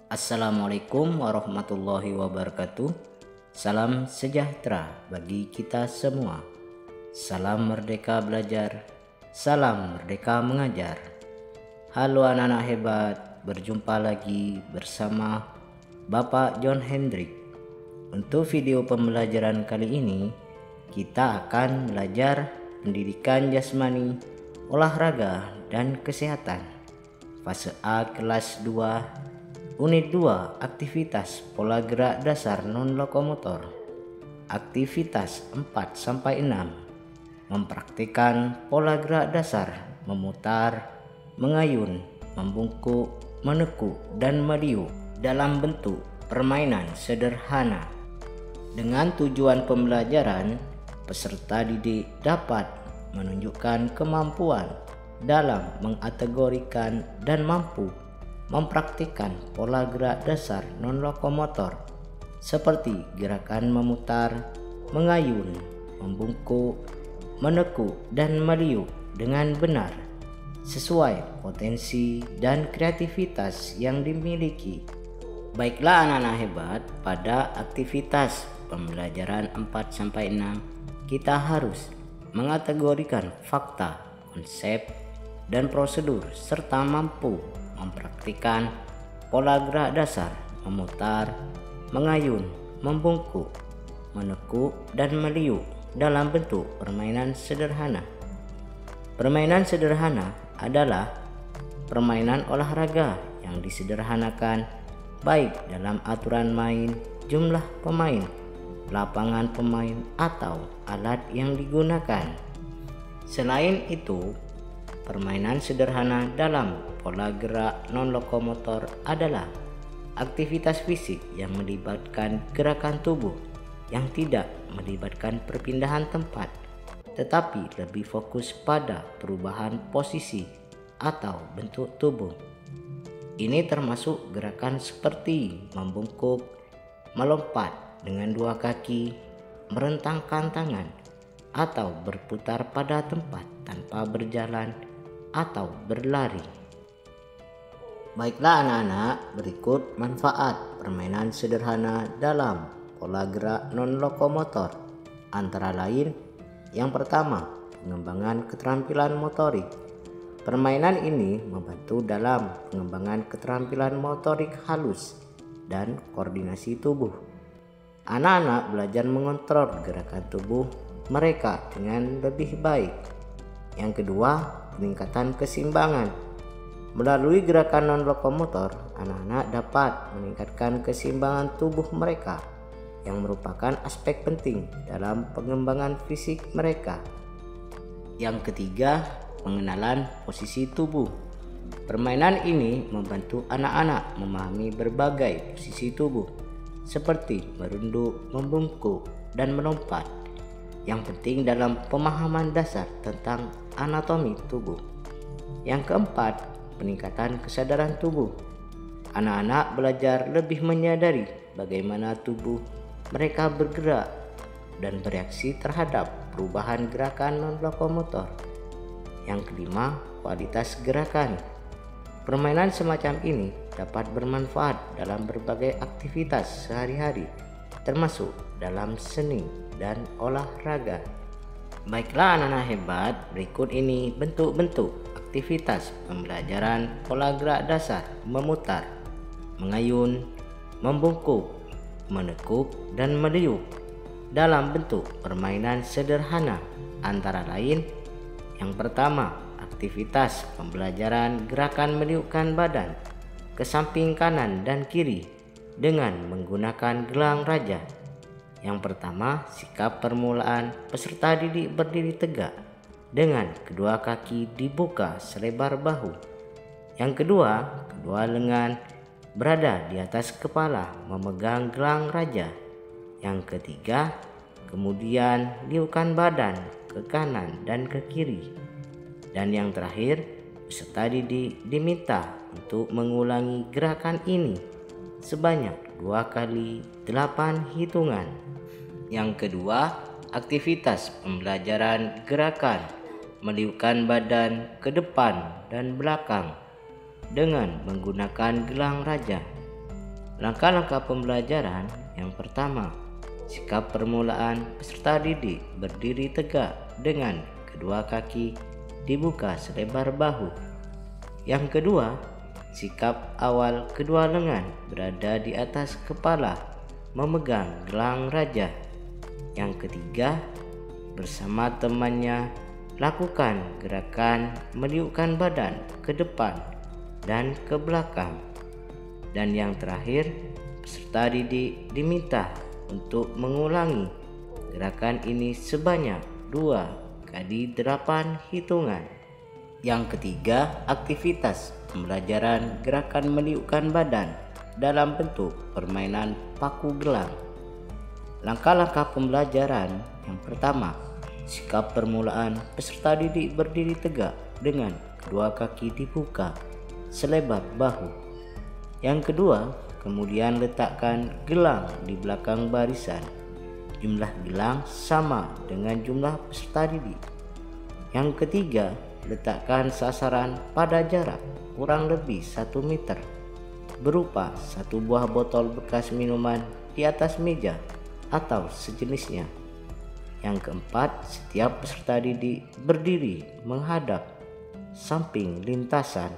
Assalamualaikum warahmatullahi wabarakatuh. Salam sejahtera bagi kita semua. Salam merdeka belajar, salam merdeka mengajar. Halo anak-anak hebat, berjumpa lagi bersama Bapak John Hendrik. Untuk video pembelajaran kali ini, kita akan belajar pendidikan jasmani, olahraga, dan kesehatan. Fase A kelas 2, Unit 2, aktivitas pola gerak dasar non-lokomotor. Aktivitas 4-6, mempraktikkan pola gerak dasar memutar, mengayun, membungkuk, menekuk, dan meliuk dalam bentuk permainan sederhana. Dengan tujuan pembelajaran, peserta didik dapat menunjukkan kemampuan dalam mengategorikan dan mampu mempraktikkan pola gerak dasar non-lokomotor seperti gerakan memutar, mengayun, membungkuk, menekuk, dan meliuk dengan benar sesuai potensi dan kreativitas yang dimiliki. Baiklah anak-anak hebat, pada aktivitas pembelajaran 4-6 kita harus mengategorikan fakta, konsep, dan prosedur serta mampu mempraktikkan pola gerak dasar memutar, mengayun, membungkuk, menekuk, dan meliuk dalam bentuk permainan sederhana. Permainan sederhana adalah permainan olahraga yang disederhanakan baik dalam aturan main, jumlah pemain, lapangan pemain, atau alat yang digunakan. Selain itu, permainan sederhana dalam pola gerak non-lokomotor adalah aktivitas fisik yang melibatkan gerakan tubuh yang tidak melibatkan perpindahan tempat, tetapi lebih fokus pada perubahan posisi atau bentuk tubuh. Ini termasuk gerakan seperti membungkuk, melompat dengan dua kaki, merentangkan tangan, atau berputar pada tempat tanpa berjalan atau berlari. Baiklah anak-anak, berikut manfaat permainan sederhana dalam pola gerak non-lokomotor. Antara lain, yang pertama, pengembangan keterampilan motorik. Permainan ini membantu dalam pengembangan keterampilan motorik halus dan koordinasi tubuh. Anak-anak belajar mengontrol gerakan tubuh mereka dengan lebih baik. Yang kedua, peningkatan keseimbangan. Melalui gerakan non-lokomotor, anak-anak dapat meningkatkan keseimbangan tubuh mereka yang merupakan aspek penting dalam pengembangan fisik mereka. Yang ketiga, pengenalan posisi tubuh. Permainan ini membantu anak-anak memahami berbagai posisi tubuh seperti merunduk, membungkuk, dan melompat, yang penting dalam pemahaman dasar tentang anatomi tubuh. Yang keempat, peningkatan kesadaran tubuh. Anak-anak belajar lebih menyadari bagaimana tubuh mereka bergerak dan bereaksi terhadap perubahan gerakan non-lokomotor. Yang kelima, kualitas gerakan. Permainan semacam ini dapat bermanfaat dalam berbagai aktivitas sehari-hari, termasuk dalam seni dan olahraga. Baiklah anak-anak hebat, berikut ini bentuk-bentuk aktivitas pembelajaran pola gerak dasar memutar, mengayun, membungkuk, menekuk, dan meliuk dalam bentuk permainan sederhana. Antara lain, yang pertama, aktivitas pembelajaran gerakan meliukkan badan ke samping kanan dan kiri dengan menggunakan gelang raja. Yang pertama, sikap permulaan peserta didik berdiri tegak dengan kedua kaki dibuka selebar bahu. Yang kedua, kedua lengan berada di atas kepala memegang gelang raja. Yang ketiga, kemudian liukan badan ke kanan dan ke kiri. Dan yang terakhir, peserta didik diminta untuk mengulangi gerakan ini sebanyak 2 kali 8 hitungan. Yang kedua, aktivitas pembelajaran gerakan meliukkan badan ke depan dan belakang dengan menggunakan gelang raja. Langkah-langkah pembelajaran yang pertama, sikap permulaan peserta didik berdiri tegak dengan kedua kaki dibuka selebar bahu. Yang kedua, sikap awal kedua lengan berada di atas kepala memegang gelang raja. Yang ketiga, bersama temannya lakukan gerakan meniupkan badan ke depan dan ke belakang. Dan yang terakhir, peserta didik diminta untuk mengulangi gerakan ini sebanyak 2 kali 8 hitungan. Yang ketiga, aktivitas pembelajaran gerakan meniupkan badan dalam bentuk permainan paku gelang. Langkah-langkah pembelajaran yang pertama, sikap permulaan peserta didik berdiri tegak dengan kedua kaki dibuka selebar bahu. Yang kedua, kemudian letakkan gelang di belakang barisan. Jumlah gelang sama dengan jumlah peserta didik. Yang ketiga, letakkan sasaran pada jarak kurang lebih 1 meter berupa 1 buah botol bekas minuman di atas meja atau sejenisnya. Yang keempat, setiap peserta didik berdiri menghadap samping lintasan.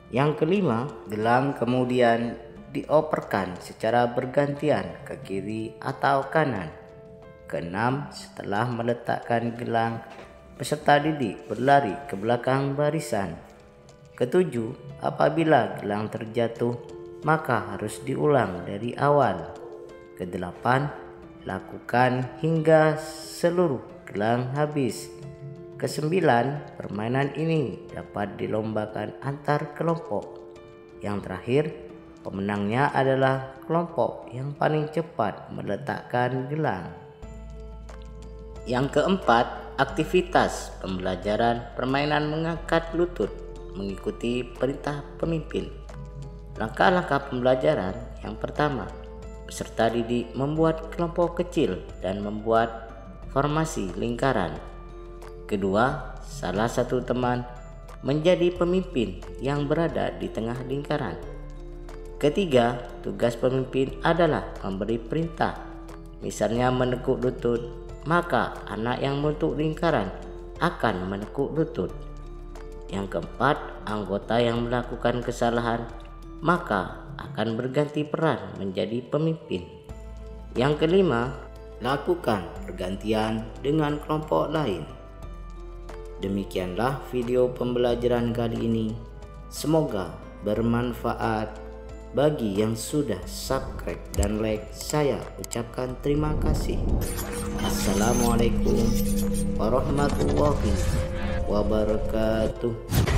Yang kelima, gelang kemudian dioperkan secara bergantian ke kiri atau kanan. Keenam, setelah meletakkan gelang, peserta didik berlari ke belakang barisan. Ketujuh, apabila gelang terjatuh, maka harus diulang dari awal. Kedelapan, lakukan hingga seluruh gelang habis. Kesembilan, permainan ini dapat dilombakan antar kelompok. Yang terakhir, pemenangnya adalah kelompok yang paling cepat meletakkan gelang. Yang keempat, aktivitas pembelajaran permainan mengangkat lutut mengikuti perintah pemimpin. Langkah-langkah pembelajaran yang pertama, peserta didik membuat kelompok kecil dan membuat formasi lingkaran. Kedua, salah satu teman menjadi pemimpin yang berada di tengah lingkaran. Ketiga, tugas pemimpin adalah memberi perintah, misalnya menekuk lutut, maka anak yang membentuk lingkaran akan menekuk lutut. Yang keempat, anggota yang melakukan kesalahan maka akan berganti peran menjadi pemimpin. Yang kelima, lakukan pergantian dengan kelompok lain. Demikianlah video pembelajaran kali ini. Semoga bermanfaat. Bagi yang sudah subscribe dan like, saya ucapkan terima kasih. Assalamualaikum warahmatullahi wabarakatuh.